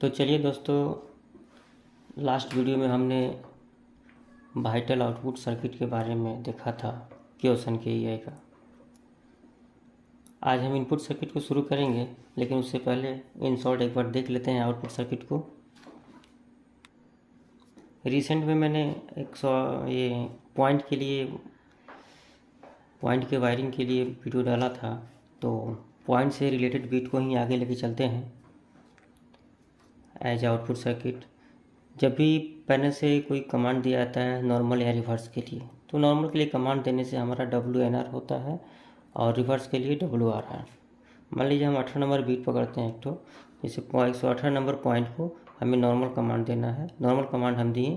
तो चलिए दोस्तों, लास्ट वीडियो में हमने वाइटल आउटपुट सर्किट के बारे में देखा था क्वेश्चन के ईआई का। आज हम इनपुट सर्किट को शुरू करेंगे, लेकिन उससे पहले इन शॉर्ट एक बार देख लेते हैं आउटपुट सर्किट को। रिसेंट में मैंने ये पॉइंट के वायरिंग के लिए वीडियो डाला था, तो पॉइंट से रिलेटेड बिट को ही आगे लेके चलते हैं एज आउटपुट सर्किट। जब भी पैनल से कोई कमांड दिया जाता है नॉर्मल या रिवर्स के लिए, तो नॉर्मल के लिए कमांड देने से हमारा WNR होता है और रिवर्स के लिए WRR। मान लीजिए हम 18 नंबर बीट पकड़ते हैं एक ठो, जैसे 118 नंबर पॉइंट को हमें नॉर्मल कमांड देना है। नॉर्मल कमांड हम दिए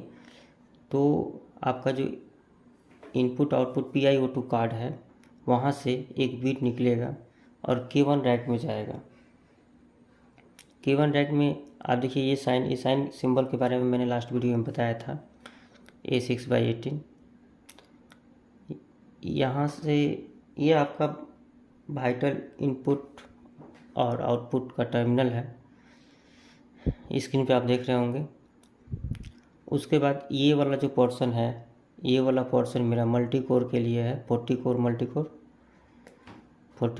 तो आपका जो इनपुट आउटपुट PIO2 कार्ड है वहाँ से एक बीट निकलेगा और K1 रैक में जाएगा। K1 रैक में आप देखिए ये साइन सिंबल के बारे में मैंने लास्ट वीडियो में बताया था, A6/18। यहाँ से ये आपका वाइटल इनपुट और आउटपुट का टर्मिनल है, स्क्रीन पे आप देख रहे होंगे। उसके बाद ये वाला जो पोर्शन है, ये वाला पोर्शन मेरा मल्टी कोर के लिए है, 40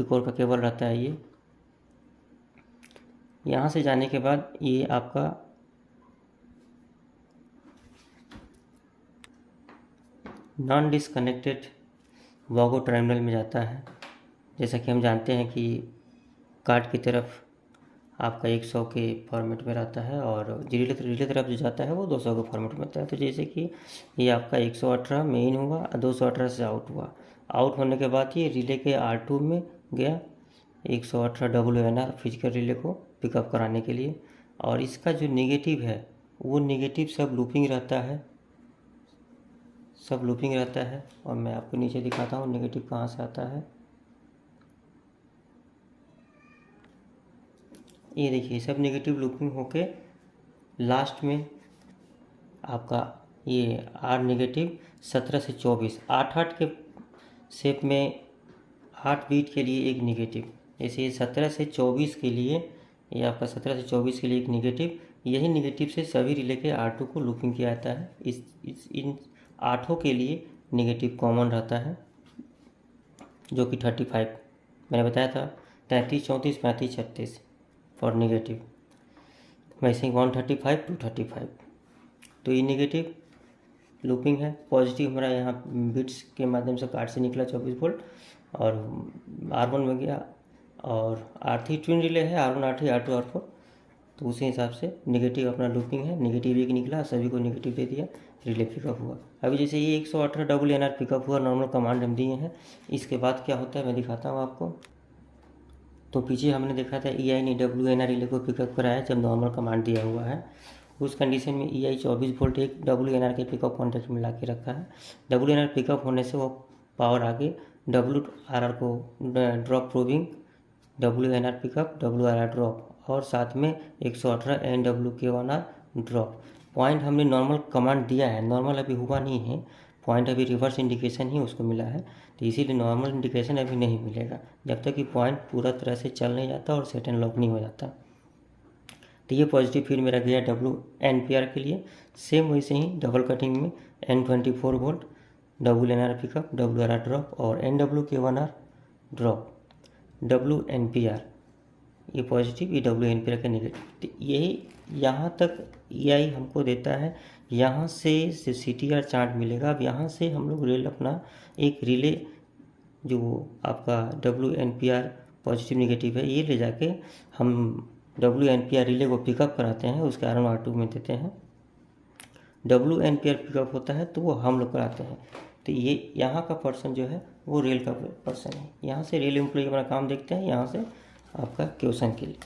कोर का केबल रहता है ये। यहाँ से जाने के बाद ये आपका नॉन डिसकनेक्टेड वागो टर्मिनल में जाता है। जैसा कि हम जानते हैं कि कार्ड की तरफ आपका 100 के फॉर्मेट में रहता है और रिले तरफ जो जाता है वो 200 के फॉर्मेट में रहता है। तो जैसे कि ये आपका 118 मेन हुआ, 218 से आउट हुआ। आउट होने के बाद ये रिले के R2 में गया, 118 WNR फिजिकल रिले को पिकअप कराने के लिए। और इसका जो नेगेटिव है वो नेगेटिव सब लूपिंग रहता है। और मैं आपको नीचे दिखाता हूँ नेगेटिव कहाँ से आता है। ये देखिए सब नेगेटिव लूपिंग होके लास्ट में आपका ये R नेगेटिव 17 से 24 8 के शेप में 8 बीट के लिए एक नेगेटिव। जैसे ये 17 से 24 के लिए, ये आपका 17 से 24 के लिए एक नेगेटिव, यही नेगेटिव से सभी रिले के R2 को लूपिंग किया जाता है। इन 8 के लिए नेगेटिव कॉमन रहता है, जो कि 35 मैंने बताया था, 33 34 35 36 फॉर नेगेटिव। वैसे ही 135 235। तो ये नेगेटिव लूपिंग है। पॉजिटिव हमारा यहाँ बिट्स के माध्यम से कार्ड से निकला 24 वोल्ट और R1 में गया, और R3 ट्विन रिले है, R1 R3 R2 R4। तो उसी हिसाब से नेगेटिव अपना लूपिंग है, नेगेटिव एक निकला, सभी को नेगेटिव दे दिया, रिले पिकअप हुआ। अभी जैसे ये 118 WNR पिकअप हुआ, नॉर्मल कमांड हम दिए हैं। इसके बाद क्या होता है मैं दिखाता हूँ आपको। तो पीछे हमने देखा था EI ने WNR रिले को पिकअप कराया जब नॉर्मल कमांड दिया हुआ है। उस कंडीशन में EI 24 वोल्ट एक WNR के पिकअप कॉन्टेक्ट में ला के रखा है। WNR पिकअप होने से वो पावर आगे WRR को drop proving, WNR pickup WRR drop, और साथ में 118 NWK1R ड्रॉप। पॉइंट हमने नॉर्मल कमांड दिया है, नॉर्मल अभी हुआ नहीं है, पॉइंट अभी रिवर्स इंडिकेशन ही उसको मिला है। तो इसीलिए नॉर्मल इंडिकेशन अभी नहीं मिलेगा जब तक कि पॉइंट पूरा तरह से चल नहीं जाता और सेट एंड लॉक नहीं हो जाता। तो ये पॉजिटिव फीड मेरा गया WNPR के लिए। सेम वैसे ही डबल कटिंग में N24 volt WNR pickup WRR drop और NWK1R ड्रॉप WNPR, ये पॉजिटिव, ये WNPR का नेगेटिव। तो यही यहाँ तक EI हमको देता है। यहाँ से CTR चार्ट मिलेगा। अब यहाँ से हम लोग अपना एक रिले जो आपका WNPR पॉजिटिव नेगेटिव है, ये ले जाके हम WNPR रिले को पिकअप कराते हैं, उसके R1 R2 में देते हैं। WNPR पिकअप होता है तो वो हम लोग कराते हैं। तो ये यहाँ का पर्सन जो है वो रेल का पर्सन है। यहाँ से रेल एम्प्लॉय अपना काम देखते हैं, यहाँ से आपका क्वेश्चन के लिए।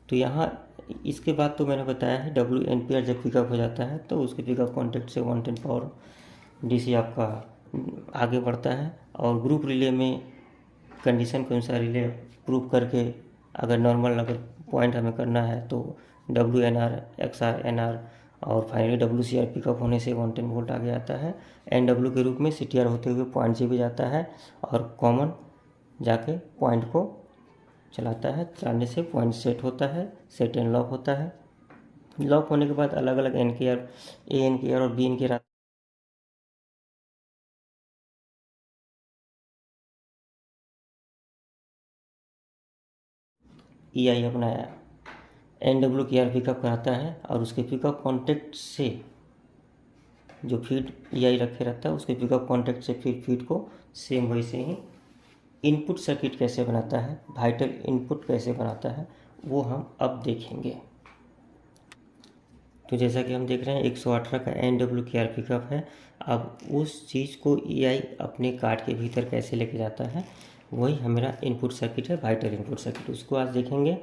तो यहाँ इसके बाद तो मैंने बताया है WNPR जब पिकअप हो जाता है तो उसके पिकअप कॉन्टेक्ट से 110 पावर DC आपका आगे बढ़ता है। और ग्रुप रिले में कंडीशन के अनुसार रिले प्रूव करके अगर नॉर्मल अगर पॉइंट हमें करना है तो WNR XR NR और फाइनली WCR पिकअप होने से 110 वोल्ट आगे आता है। NW के रूप में CTR होते हुए पॉइंट से भी जाता है और कॉमन जाके पॉइंट को चलाता है। चलाने से पॉइंट सेट होता है, सेट एंड लॉक होता है। लॉक होने के बाद अलग अलग NKR, ANKR और BNKR EI अपना NWKR पिकअप कराता है और उसके पिकअप कॉन्टेक्ट से जो फीड EI रखे रहता है उसके पिकअप कॉन्टेक्ट से फिर फीड को सेम वैसे ही इनपुट सर्किट कैसे बनाता है, वाइटल इनपुट कैसे बनाता है, वो हम अब देखेंगे। तो जैसा कि हम देख रहे हैं 118 का NWKR पिकअप है। अब उस चीज़ को EI अपने कार्ड के भीतर कैसे लेके जाता है, वही हमारा इनपुट सर्किट है, वाइटल इनपुट सर्किट, उसको आज देखेंगे।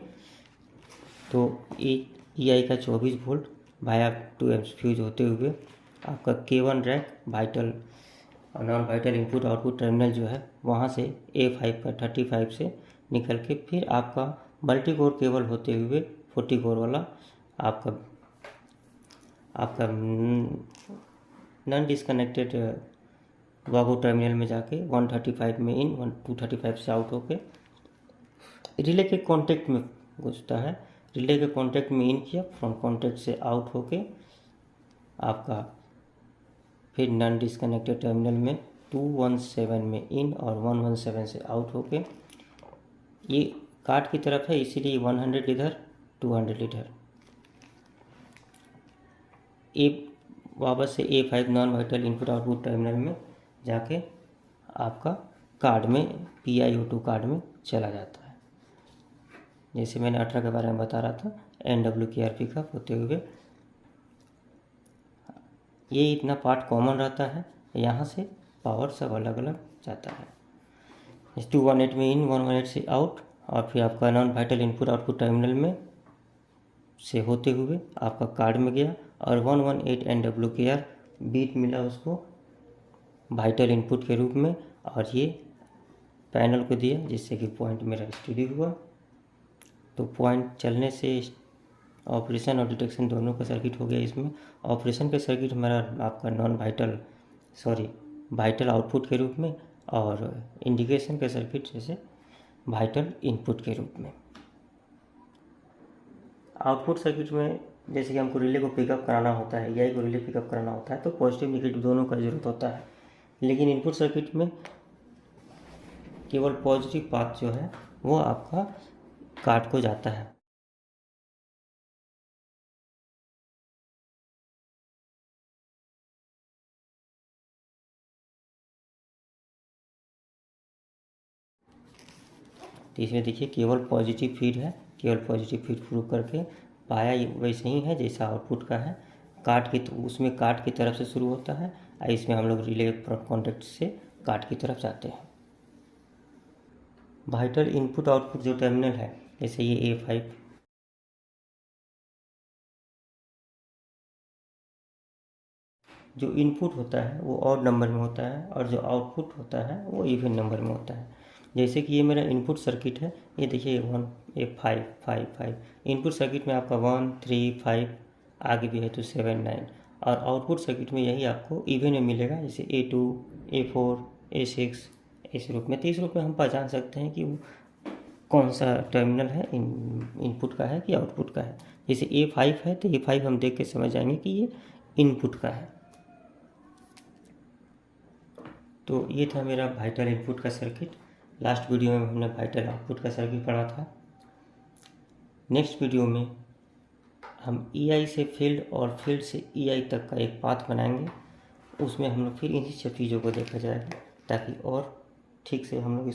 तो EI का 24 वोल्ट वाया 2 एम्प्स फ्यूज होते हुए आपका K1 रैक वाइटल और non vital input output terminal जो है वहाँ से A5 का 35 से निकल के फिर आपका मल्टी कोर केबल होते हुए 40 कोर वाला आपका नॉन डिस्कनेक्टेड वागो टर्मिनल में जाके 135 में इन 235 से आउट होके रिले के कॉन्टेक्ट में घुसता है। रिले के कॉन्टेक्ट में इन किया, फ्रॉम कॉन्टेक्ट से आउट होके आपका फिर नॉन डिस्कनेक्टेड टर्मिनल में 217 में इन और 117 से आउट होके ये कार्ड की तरफ है, इसीलिए 100 इधर 200 इधर। वापस से A5 non vital input output terminal में जाके आपका कार्ड में PiO2 कार्ड में चला जाता है। जैसे मैंने 18 के बारे में बता रहा था, NWKR पिकअप होते हुए ये इतना पार्ट कॉमन रहता है। यहाँ से पावर सब अलग अलग जाता है। इस 218 में इन, 118 से आउट और फिर आपका non vital input output terminal में से होते हुए आपका कार्ड में गया और 118 NWKR बीट मिला उसको वाइटल इनपुट के रूप में और ये पैनल को दिया, जिससे कि पॉइंट मेरा स्टडी हुआ। तो पॉइंट चलने से ऑपरेशन और डिटेक्शन दोनों का सर्किट हो गया। इसमें ऑपरेशन का सर्किट हमारा आपका वाइटल आउटपुट के रूप में और इंडिकेशन का सर्किट जैसे वाइटल इनपुट के रूप में। आउटपुट सर्किट में जैसे कि हमको रिले को पिकअप कराना होता है, EI को रिले पिकअप कराना होता है, तो पॉजिटिव नेगेटिव दोनों का ज़रूरत होता है। लेकिन इनपुट सर्किट में केवल पॉजिटिव पाथ जो है वो आपका कार्ड को जाता है। तो इसमें देखिए केवल पॉजिटिव फीड है, केवल पॉजिटिव फीड प्रूव करके पाया वैसे ही है जैसा आउटपुट का है। उसमें कार्ड की तरफ से शुरू होता है और इसमें हम लोग रिले कॉन्टेक्ट से कार्ड की तरफ जाते हैं। वाइटल इनपुट आउटपुट जो टर्मिनल है, जैसे ये A5 जो इनपुट होता है वो ऑड नंबर में होता है और जो आउटपुट होता है वो इवन नंबर में होता है। जैसे कि ये मेरा इनपुट सर्किट है, ये देखिए 5 5 5 इनपुट सर्किट में आपका 1 3 5 आगे भी है तो 7 9 और आउटपुट सर्किट में यही आपको इवन में मिलेगा, जैसे A2 A4 A6 इस रूप में। तो इस रूप में हम पहचान सकते हैं कि वो कौन सा टर्मिनल है, इनपुट का है कि आउटपुट का है। जैसे A5 है तो A5 हम देख के समझ जाएंगे कि ये इनपुट का है। तो ये था मेरा वाइटल इनपुट का सर्किट। लास्ट वीडियो में हमने वाइटल आउटपुट का सर्किट पढ़ा था। नेक्स्ट वीडियो में हम EI से फील्ड और फील्ड से EI तक का एक पाथ बनाएंगे। उसमें हम लोग फिर इन्हीं सब चीज़ों को देखा जाएगा ताकि और ठीक से हम लोग